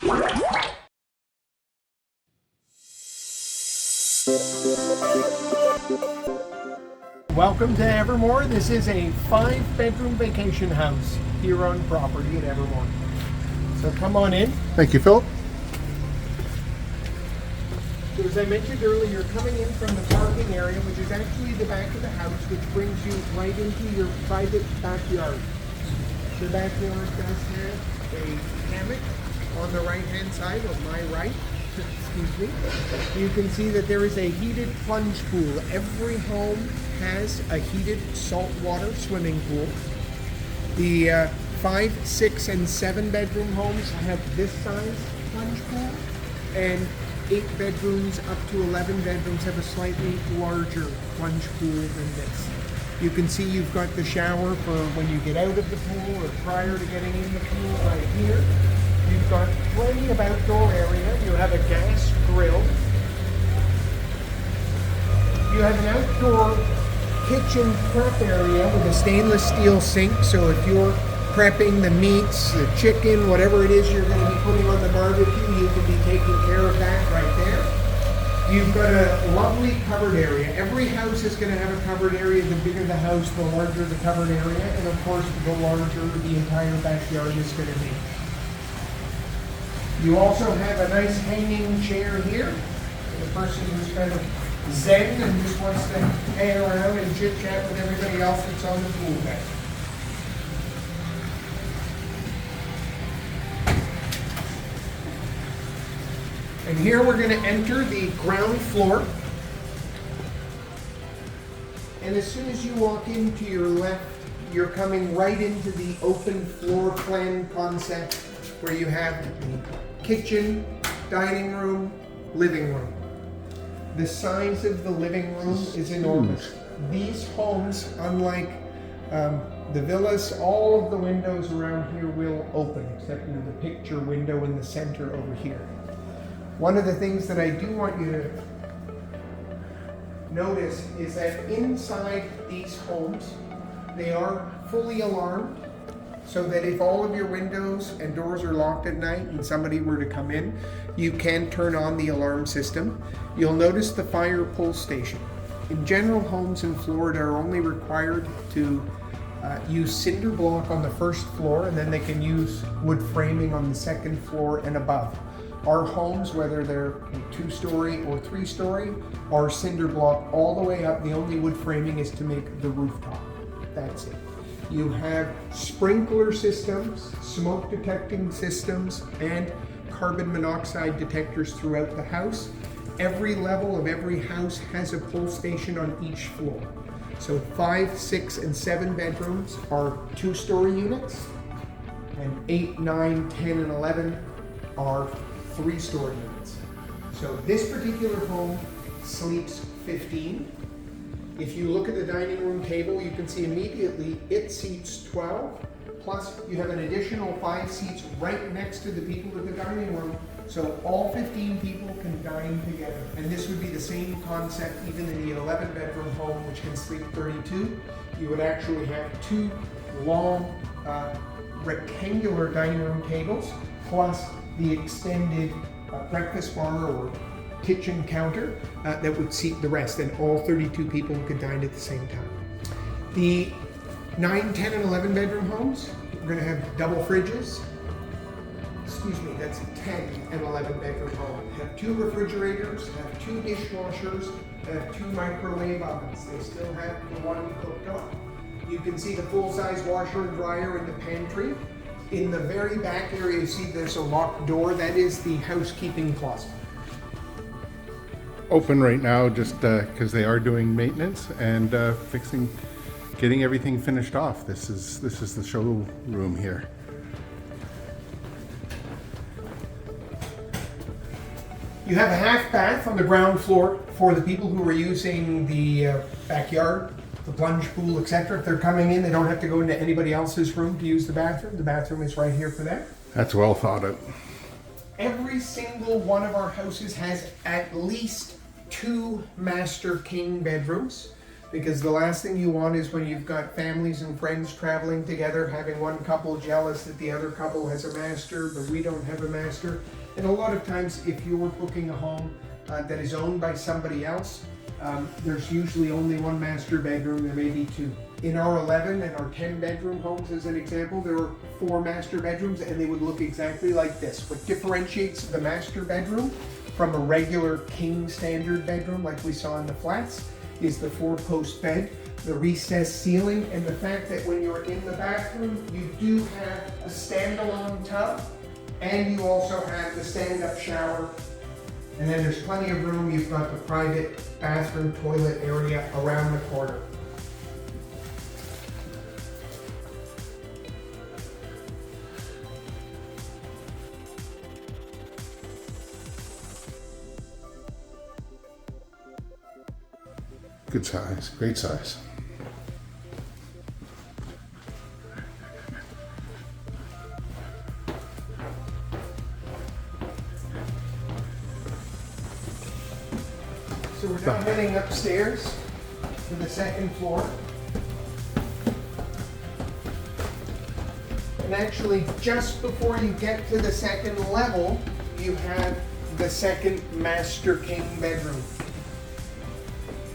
Welcome to Evermore. This is a 5-bedroom vacation house here on property at Evermore. So come on in. Thank you, Phil. So as I mentioned earlier, you're coming in from the parking area, which is actually the back of the house, which brings you right into your private backyard. The backyard does have a hammock on the right-hand side, on my right. Excuse me. You can see that there is a heated plunge pool. Every home has a heated saltwater swimming pool. The 5, 6, and 7-bedroom homes have this size plunge pool, and 8 bedrooms up to 11 bedrooms have a slightly larger plunge pool than this. You can see you've got the shower for when you get out of the pool or prior to getting in the pool right here. You've got plenty of outdoor area. You have a gas grill. You have an outdoor kitchen prep area with a stainless steel sink, so if you're prepping the meats, the chicken, whatever it is you're going to be putting on the barbecue, you can be taking care of that right there. You've got a lovely covered area. Every house is going to have a covered area. The bigger the house, the larger the covered area, and of course, the larger the entire backyard is going to be. You also have a nice hanging chair here for the person who's kind of zen and just wants to hang around and chit-chat with everybody else that's on the pool deck. And here we're going to enter the ground floor. And as soon as you walk into your left, you're coming right into the open floor plan concept where you have the kitchen, dining room, living room. The size of the living room is enormous. These homes, unlike the villas, all of the windows around here will open, except the picture window in the center over here. One of the things that I do want you to notice is that inside these homes, they are fully alarmed, so that if all of your windows and doors are locked at night and somebody were to come in, you can turn on the alarm system. You'll notice the fire pull station. In general, homes in Florida are only required to use cinder block on the first floor, and then they can use wood framing on the second floor and above. Our homes, whether they're 2-story or 3-story, are cinder block all the way up. The only wood framing is to make the rooftop. That's it. You have sprinkler systems, smoke detecting systems, and carbon monoxide detectors throughout the house. Every level of every house has a pull station on each floor. So 5, 6, and 7 bedrooms are 2-story units, and 8, 9, 10, and 11 are 3-story units. So this particular home sleeps 15. If you look at the dining room table, you can see immediately it seats 12, plus you have an additional 5 seats right next to the people in the dining room, so all 15 people can dine together. And this would be the same concept even in the 11-bedroom home, which can sleep 32. You would actually have 2 long rectangular dining room tables, plus the extended breakfast bar or kitchen counter that would seat the rest, and all 32 people could dine at the same time. The 9, 10, and 11 bedroom homes, we're going to have double fridges. Excuse me, that's a 10 and 11 bedroom home. Have 2 refrigerators, have 2 dishwashers, have 2 microwave ovens. They still have the one cooked on. You can see the full-size washer and dryer in the pantry. In the very back area, you see there's a locked door. That is the housekeeping closet. Open right now just because they are doing maintenance and getting everything finished off. This is the showroom here. You have a half bath on the ground floor for the people who are using the backyard, the plunge pool, etc. If they're coming in, they don't have to go into anybody else's room to use the bathroom. The bathroom is right here for them. That's well thought out. Every single one of our houses has at least 2 master king bedrooms. Because the last thing you want is when you've got families and friends traveling together, having one couple jealous that the other couple has a master, but we don't have a master. And a lot of times, if you're booking a home that is owned by somebody else, there's usually only one master bedroom, there may be two. In our 11 and our 10 bedroom homes, as an example, there were 4 master bedrooms and they would look exactly like this. What differentiates the master bedroom from a regular king standard bedroom like we saw in the flats is the 4-post bed, the recessed ceiling, and the fact that when you're in the bathroom, you do have a standalone tub and you also have the stand-up shower. And then there's plenty of room. You've got the private bathroom toilet area around the corner. Good size, great size. So we're now heading upstairs to the second floor. And actually, just before you get to the second level, you have the second master king bedroom.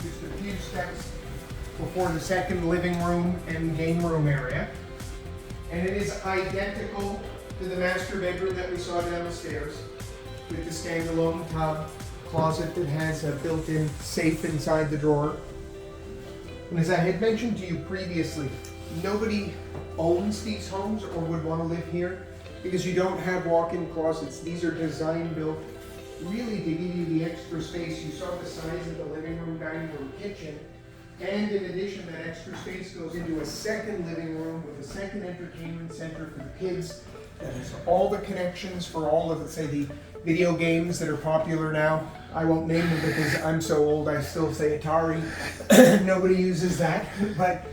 Just a few steps before the second living room and game room area. And it is identical to the master bedroom that we saw down the stairs, with the standalone tub, closet that has a built-in safe inside the drawer. And as I had mentioned to you previously, nobody owns these homes or would want to live here because you don't have walk-in closets. These are design built really to give you the extra space. You saw the size of the living room, dining room, kitchen, and in addition, that extra space goes into a second living room with a second entertainment center for the kids. That has all the connections for all of, let's say, the video games that are popular now. I won't name them because I'm so old I still say Atari. Nobody uses that. But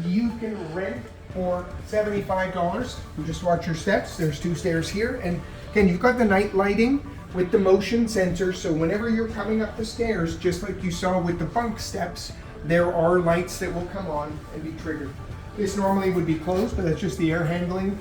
you can rent for $75. You just watch your steps. There's 2 stairs here. And again, you've got the night lighting with the motion sensor. So whenever you're coming up the stairs, just like you saw with the bunk steps, there are lights that will come on and be triggered. This normally would be closed, but that's just the air handling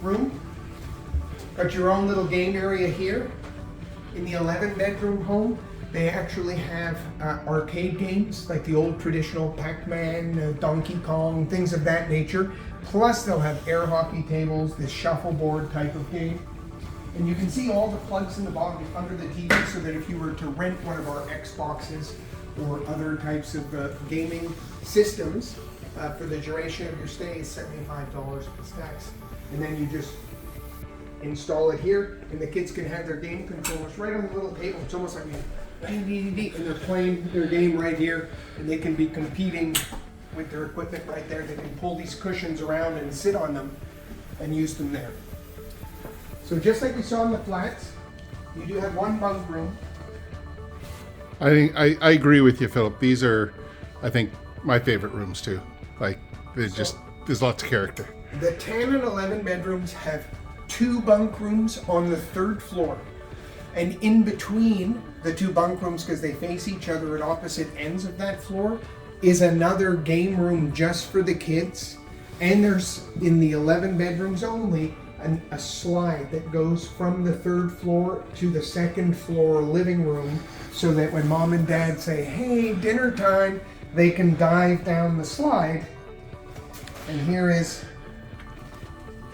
room. Got your own little game area here. In the 11 bedroom home, they actually have arcade games like the old traditional Pac-Man, Donkey Kong, things of that nature. Plus they'll have air hockey tables, this shuffleboard type of game. And you can see all the plugs in the bottom under the TV so that if you were to rent one of our Xboxes or other types of gaming systems for the duration of your stay is $75 plus tax. And then you just install it here, and the kids can have their game controllers right on the little table. It's almost like and they're playing their game right here, and they can be competing with their equipment right there. They can pull these cushions around and sit on them and use them there. So just like we saw in the flats, you do have one bunk room. I agree with you, Philip. These are, I think, my favorite rooms too. Like, there's lots of character. The 10 and 11 bedrooms have 2 bunk rooms on the 3rd floor. And in between the 2 bunk rooms, because they face each other at opposite ends of that floor, is another game room just for the kids. And there's, in the 11 bedrooms only, a slide that goes from the 3rd floor to the 2nd floor living room, so that when mom and dad say, hey, dinner time, they can dive down the slide. And here is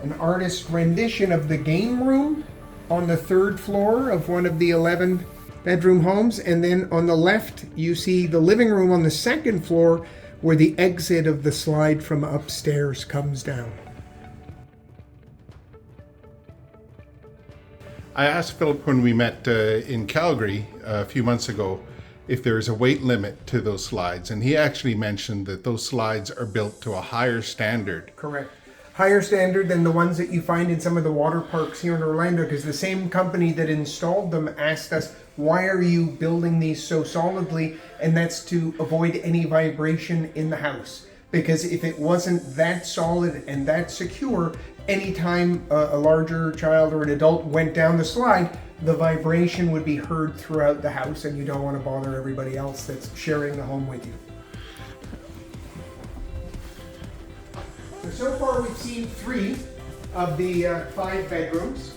an artist's rendition of the game room on the 3rd floor of one of the 11 bedroom homes. And then on the left, you see the living room on the 2nd floor where the exit of the slide from upstairs comes down. I asked Philip when we met in Calgary a few months ago if there's a weight limit to those slides, and he actually mentioned that those slides are built to a higher standard. Correct. Higher standard than the ones that you find in some of the water parks here in Orlando, because the same company that installed them asked us, why are you building these so solidly? And that's to avoid any vibration in the house. Because if it wasn't that solid and that secure, anytime a larger child or an adult went down the slide, the vibration would be heard throughout the house, and you don't want to bother everybody else that's sharing the home with you. So far we've seen 3 of the 5 bedrooms.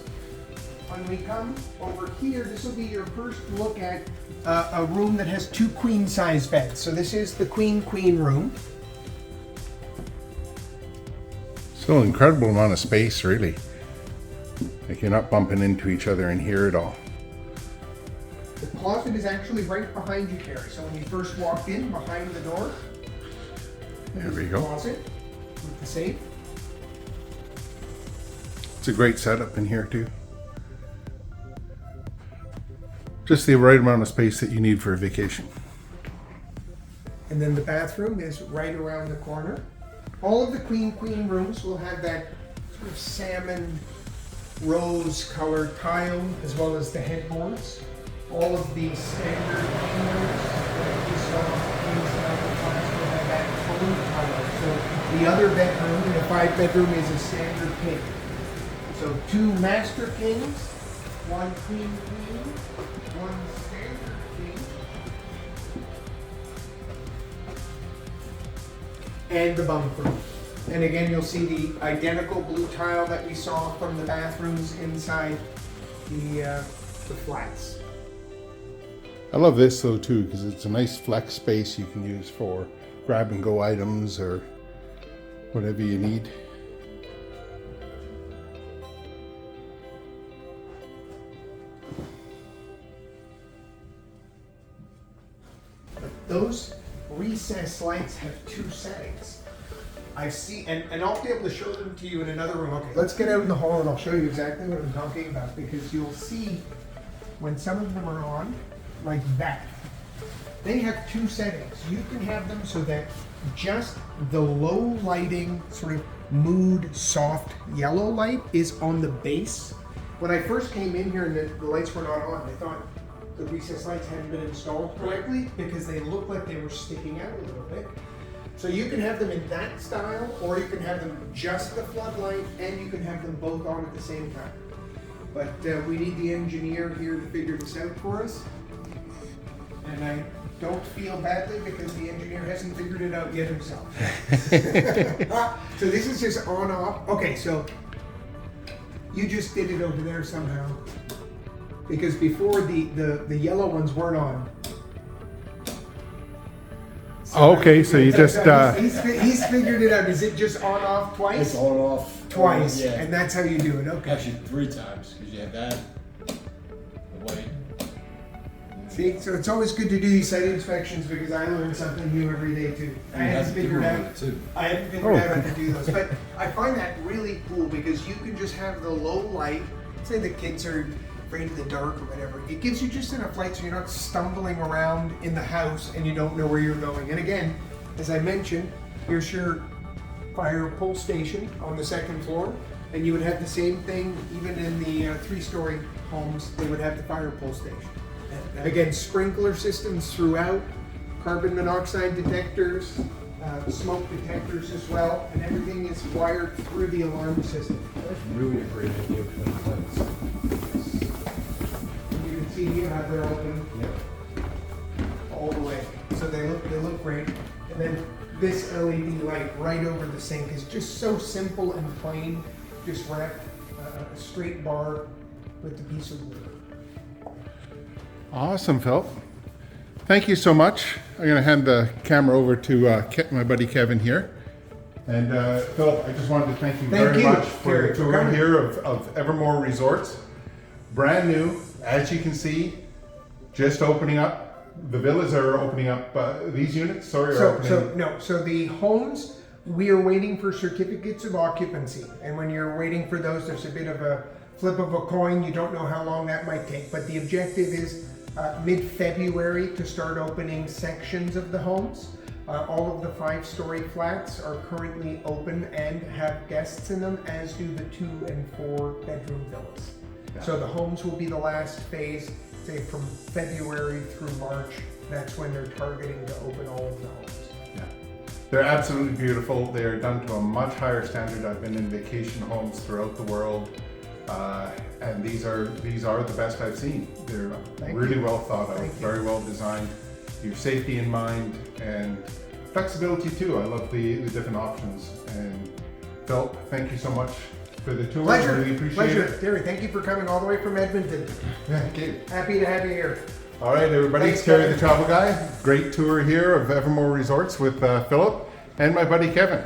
When we come over here, this will be your first look at a room that has 2 queen size beds. So this is the queen room. Still an incredible amount of space, really. Like you're not bumping into each other in here at all. The closet is actually right behind you, Carrie. So when you first walked in, behind the door, there we go. Closet with the safe. It's a great setup in here too. Just the right amount of space that you need for a vacation. And then the bathroom is right around the corner. All of the queen rooms will have that sort of salmon rose colored tile, as well as the headboards. All of the standard windows that you saw inside the class will have that tone tile. So the other bedroom in a 5-bedroom is a standard king. So 2 master kings, 1 queen, 1 standard king, and the bunk room. And again, you'll see the identical blue tile that we saw from the bathrooms inside the flats. I love this though too, because it's a nice flex space you can use for grab and go items or whatever you need. Those recessed lights have 2 settings. I see, and I'll be able to show them to you in another room. Okay, let's get out in the hall and I'll show you exactly what I'm talking about, because you'll see when some of them are on, like that, they have 2 settings. You can have them so that just the low lighting, sort of mood, soft yellow light is on the base. When I first came in here and the lights were not on, I thought the recessed lights hadn't been installed correctly because they looked like they were sticking out a little bit. So you can have them in that style, or you can have them just the floodlight, and you can have them both on at the same time. But we need the engineer here to figure this out for us. And I don't feel badly because the engineer hasn't figured it out yet himself. So this is just on off. Okay, so you just did it over there somehow. Because before the yellow ones weren't on. So okay, so you just... He's figured it out. Is it just on off twice? It's on off. Twice, Yeah. and that's how you do it, okay. Actually 3 times, because you have that, the white. See, so it's always good to do these site inspections because I learn something new every day too. I haven't figured out how to do those, but I find that really cool because you can just have the low light. Say the kids are afraid of the dark or whatever. It gives you just enough light so you're not stumbling around in the house and you don't know where you're going. And again, as I mentioned, here's your fire pull station on the 2nd floor, and you would have the same thing even in the 3-story homes. They would have the fire pull station. Again, sprinkler systems throughout, carbon monoxide detectors, smoke detectors as well, and everything is wired through the alarm system. That's really a great idea for the lights. You can see here how they're open all the way, so they look great. And then this LED light right over the sink is just so simple and plain. Just wrap a straight bar with a piece of wood. Awesome, Phil. Thank you so much. I'm going to hand the camera over to my buddy Kevin here. And Phil, I just wanted to thank you very much for the tour here of Evermore Resorts. Brand new, as you can see, just opening up. The villas are opening up. These units, are opening. So the homes, we are waiting for certificates of occupancy. And when you're waiting for those, there's a bit of a flip of a coin. You don't know how long that might take. But the objective is mid-February to start opening sections of the homes. All of the 5-story flats are currently open and have guests in them, as do the 2 and 4 bedroom villas. Yeah. So the homes will be the last phase, say from February through March. That's when they're targeting to open all of the homes. Yeah, they're absolutely beautiful. They are done to a much higher standard. I've been in vacation homes throughout the world. And these are the best I've seen. They're really well thought out, very well designed. Your safety in mind and flexibility too. I love the different options, and Phil, thank you so much for the tour. Pleasure. Really appreciate Pleasure. it. Terry, thank you for coming all the way from Edmonton. Thank you. Happy to have you here. All right, everybody, Thanks, it's Terry Kevin. the Travel Guy. Great tour here of Evermore Resorts with Philip and my buddy Kevin.